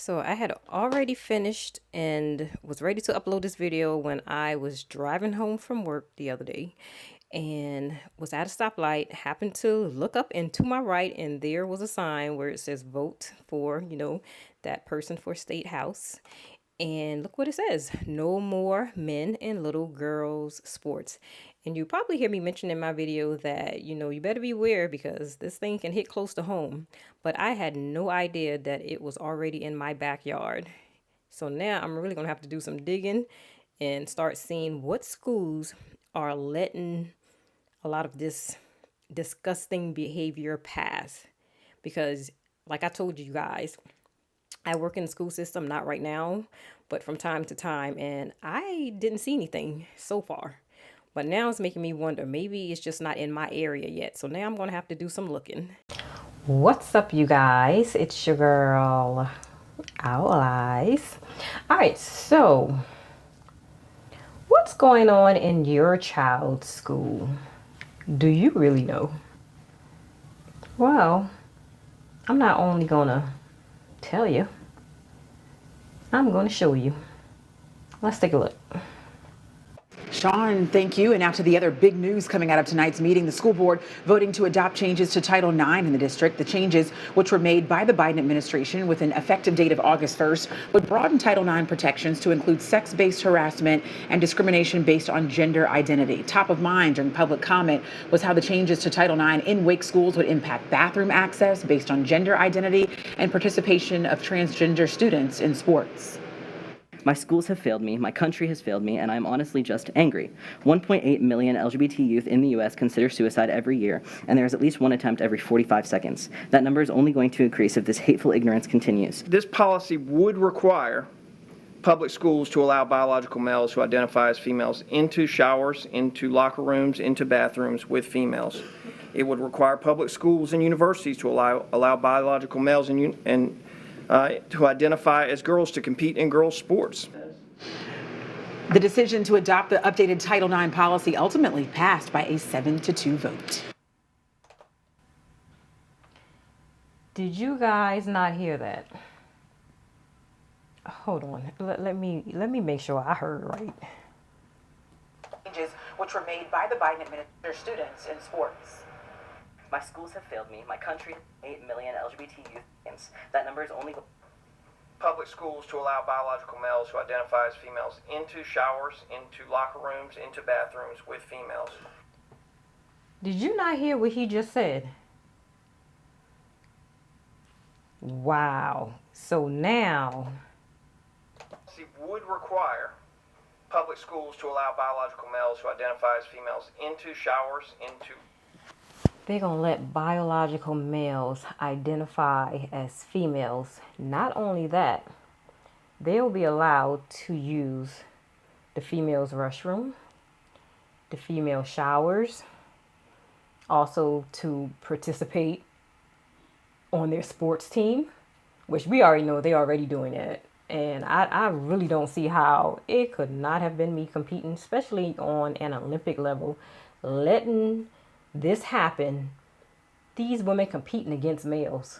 So I had already finished and was ready to upload this video when I was driving home from work the other day and was at a stoplight, happened to look up and to my right, and there was a sign where it says vote for, that person for state house. And look what it says: no more men and little girls sports. And you probably hear me mention in my video that, you better beware because this thing can hit close to home. But I had no idea that it was already in my backyard. So now I'm really going to have to do some digging and start seeing what schools are letting a lot of this disgusting behavior pass. Because, like I told you guys, I work in the school system, not right now, but from time to time, and I didn't see anything so far. But now it's making me wonder, maybe it's just not in my area yet. So now I'm going to have to do some looking. What's up, you guys? It's your girl, Owl Eyes. All right, so what's going on in your child's school? Do you really know? Well, I'm not only going to tell you, I'm going to show you. Let's take a look. Sean, thank you. And now to the other big news coming out of tonight's meeting. The school board voting to adopt changes to Title IX in the district. The changes, which were made by the Biden administration with an effective date of August 1st, would broaden Title IX protections to include sex-based harassment and discrimination based on gender identity. Top of mind during public comment was how the changes to Title IX in Wake schools would impact bathroom access based on gender identity and participation of transgender students in sports. My schools have failed me, my country has failed me, and I'm honestly just angry. 1.8 million LGBT youth in the U.S. consider suicide every year, and there is at least one attempt every 45 seconds. That number is only going to increase if this hateful ignorance continues. This policy would require public schools to allow biological males who identify as females into showers, into locker rooms, into bathrooms with females. It would require public schools and universities to allow biological males to identify as girls to compete in girls' sports. The decision to adopt the updated Title IX policy ultimately passed by a 7-2 vote. Did you guys not hear that? Hold on. Let me make sure I heard right. Changes which were made by the Biden administration students in sports. My schools have failed me, my country has 8 million LGBT youth. That number is only Public schools to allow biological males who identify as females into showers, into locker rooms, into bathrooms with females. Did you not hear what he just said? Wow. So now It would require public schools to allow biological males who identify as females into showers, into they're going to let biological males identify as females. Not only that, they'll be allowed to use the female's restroom, the female showers, also to participate on their sports team, which we already know they're already doing it. And I really don't see how it could not have been me competing, especially on an Olympic level, letting this happen. These women competing against males.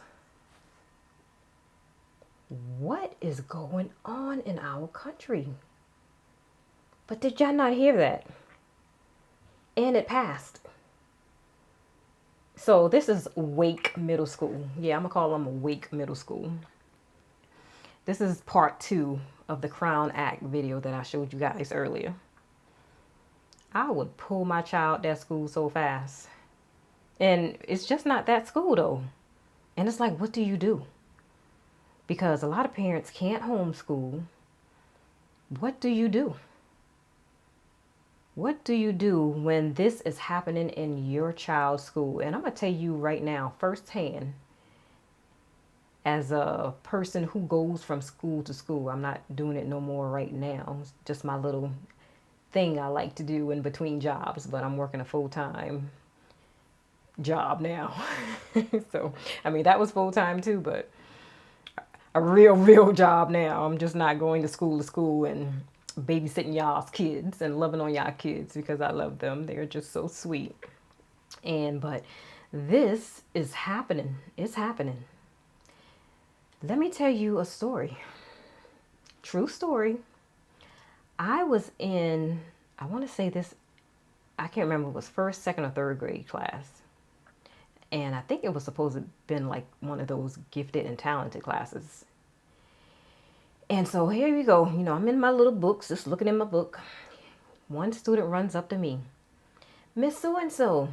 What is going on in our country? But did y'all not hear that? And it passed. So this is Wake Middle School. Yeah, I'm gonna call them Wake Middle School. This is part 2 of the Crown Act video that I showed you guys earlier. I would pull my child that school so fast. And it's just not that school though. And it's like, what do you do? Because a lot of parents can't homeschool. What do you do? What do you do when this is happening in your child's school? And I'm going to tell you right now, firsthand, as a person who goes from school to school, I'm not doing it no more right now. It's just my little thing I like to do in between jobs, but I'm working a full-time job now. So, I mean, that was full-time too, but a real job now. I'm just not going to school and babysitting y'all's kids and loving on y'all kids because I love them. They're just so sweet. But this is happening. It's happening. Let me tell you a story. True story. I was in, I want to say this, I can't remember if it was first, second, or third grade class. And I think it was supposed to have been like one of those gifted and talented classes. And so here we go. I'm in my little books, just looking in my book. One student runs up to me. Miss So and so,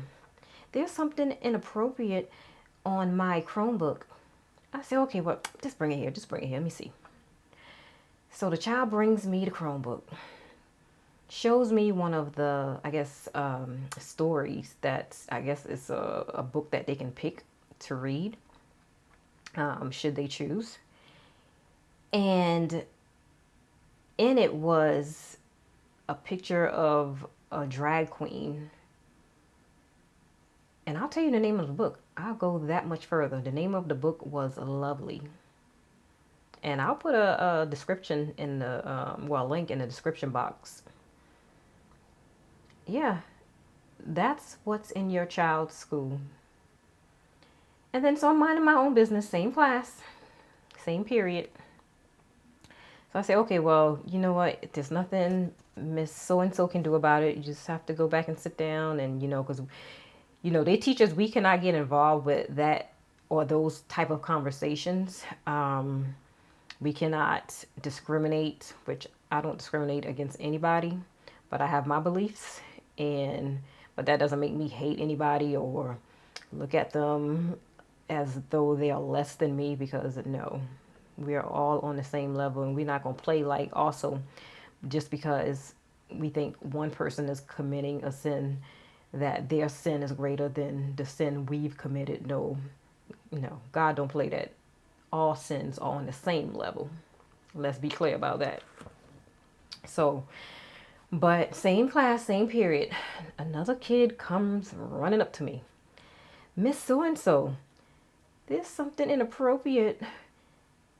there's something inappropriate on my Chromebook. I said, okay, well, just bring it here. Just bring it here. Let me see. So the child brings me the Chromebook, shows me one of the, I guess, stories that I guess is a book that they can pick to read, should they choose. And in it was a picture of a drag queen. And I'll tell you the name of the book. I'll go that much further. The name of the book was Lovely. And I'll put a description in the, link in the description box. Yeah, that's what's in your child's school. And then so I'm minding my own business, same class, same period. So I say, okay, well, you know what? There's nothing Miss So-and-so can do about it. You just have to go back and sit down and, because, they teach us we cannot get involved with that or those type of conversations. We cannot discriminate, which I don't discriminate against anybody, but I have my beliefs, but that doesn't make me hate anybody or look at them as though they are less than me, because no, we are all on the same level, and we're not going to play like also just because we think one person is committing a sin that their sin is greater than the sin we've committed. No, God don't play that. All sins are on the same level. Let's be clear about that. So, but same class, same period. Another kid comes running up to me. Miss So-and-so, there's something inappropriate.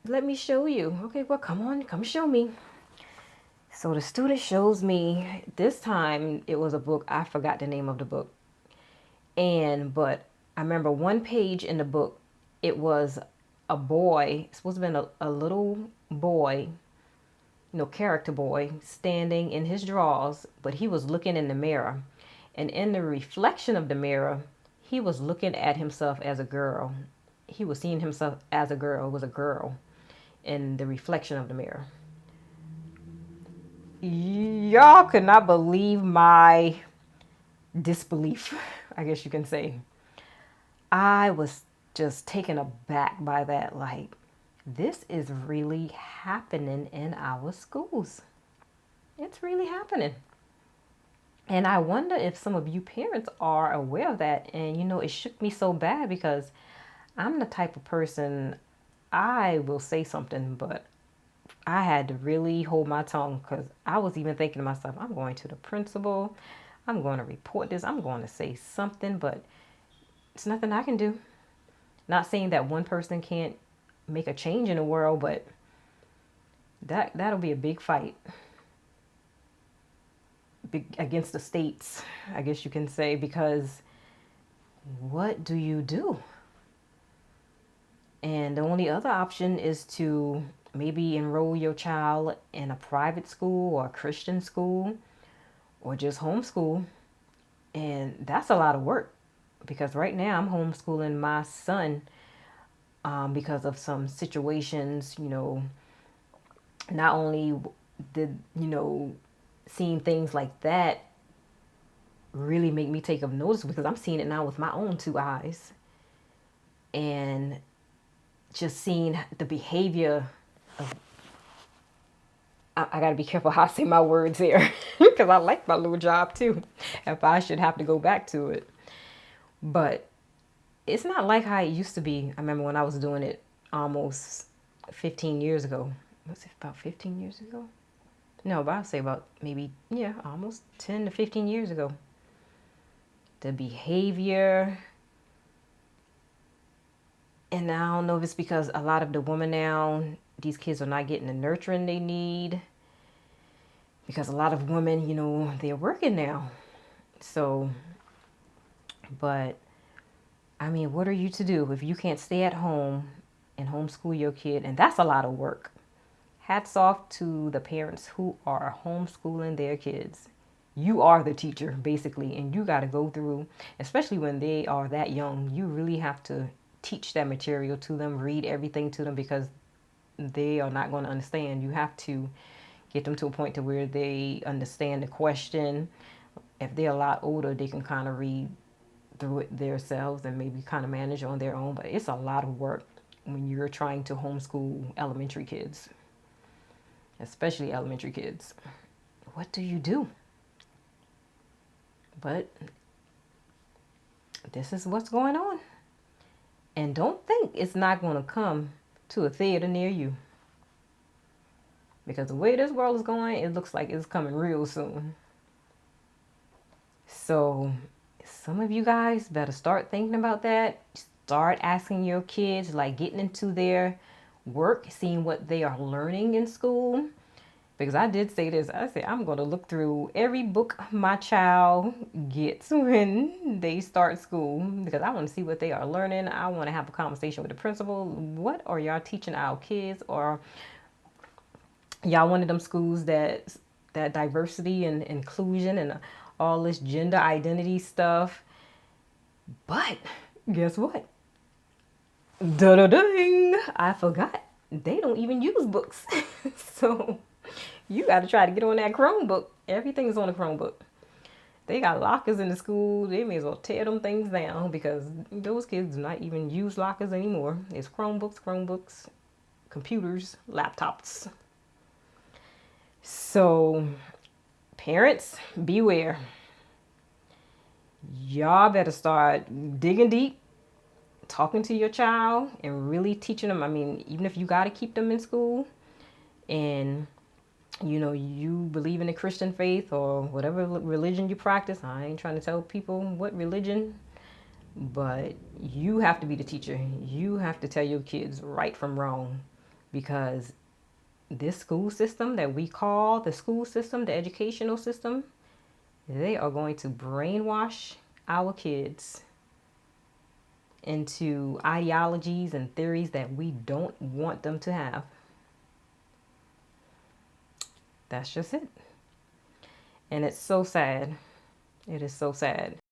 Let me show you. Okay, well, come on, come show me. So the student shows me. This time it was a book. I forgot the name of the book. But I remember one page in the book, it was a boy, it's supposed to have been a little boy, character boy, standing in his drawers, but he was looking in the mirror. And in the reflection of the mirror, he was looking at himself as a girl. He was seeing himself as a girl. It was a girl in the reflection of the mirror. Y'all could not believe my disbelief, I guess you can say. I was just taken aback by that. Like, this is really happening in our schools. It's really happening. And I wonder if some of you parents are aware of that. And, it shook me so bad because I'm the type of person, I will say something, but I had to really hold my tongue, because I was even thinking to myself, I'm going to the principal. I'm going to report this. I'm going to say something, but it's nothing I can do. Not saying that one person can't make a change in the world, but that'll be a big fight against the states, I guess you can say, because what do you do? And the only other option is to maybe enroll your child in a private school or a Christian school or just homeschool. And that's a lot of work, because right now I'm homeschooling my son because of some situations, not only did, seeing things like that really make me take up notice, because I'm seeing it now with my own two eyes. And just seeing the behavior of, I got to be careful how I say my words here, because I like my little job too, if I should have to go back to it. But it's not like how it used to be. I remember when I was doing it almost 15 years ago. Was it about 15 years ago? No, but I'll say about maybe, almost 10 to 15 years ago. The behavior. And I don't know if it's because a lot of the women now, these kids are not getting the nurturing they need. Because a lot of women, they're working now. So, but, I mean, what are you to do if you can't stay at home and homeschool your kid. And that's a lot of work. Hats off to the parents who are homeschooling their kids. You are the teacher, basically, and you got to go through, especially when they are that young, you really have to teach that material to them, read everything to them, because they are not going to understand. You have to get them to a point to where they understand the question. If they're a lot older, they can kind of read through it themselves and maybe kind of manage on their own. But it's a lot of work when you're trying to homeschool elementary kids, especially elementary kids. What do you do? But this is what's going on. And don't think it's not going to come to a theater near you. Because the way this world is going, it looks like it's coming real soon. So some of you guys better start thinking about that. Start asking your kids, like getting into their work, seeing what they are learning in school. Because I did say this, I said, I'm going to look through every book my child gets when they start school, because I want to see what they are learning. I want to have a conversation with the principal. What are y'all teaching our kids? Or y'all one of them schools that diversity and inclusion and all this gender identity stuff? But guess what? Da-da-ding! I forgot. They don't even use books. So you got to try to get on that Chromebook. Everything's on a Chromebook. They got lockers in the school. They may as well tear them things down, because those kids do not even use lockers anymore. It's Chromebooks, computers, laptops. So parents, beware. Y'all better start digging deep, talking to your child, and really teaching them. I mean, even if you got to keep them in school, and you believe in the Christian faith or whatever religion you practice. I ain't trying to tell people what religion, but you have to be the teacher. You have to tell your kids right from wrong, because this school system that we call the school system, the educational system, they are going to brainwash our kids into ideologies and theories that we don't want them to have. That's just it. And it's so sad. It is so sad.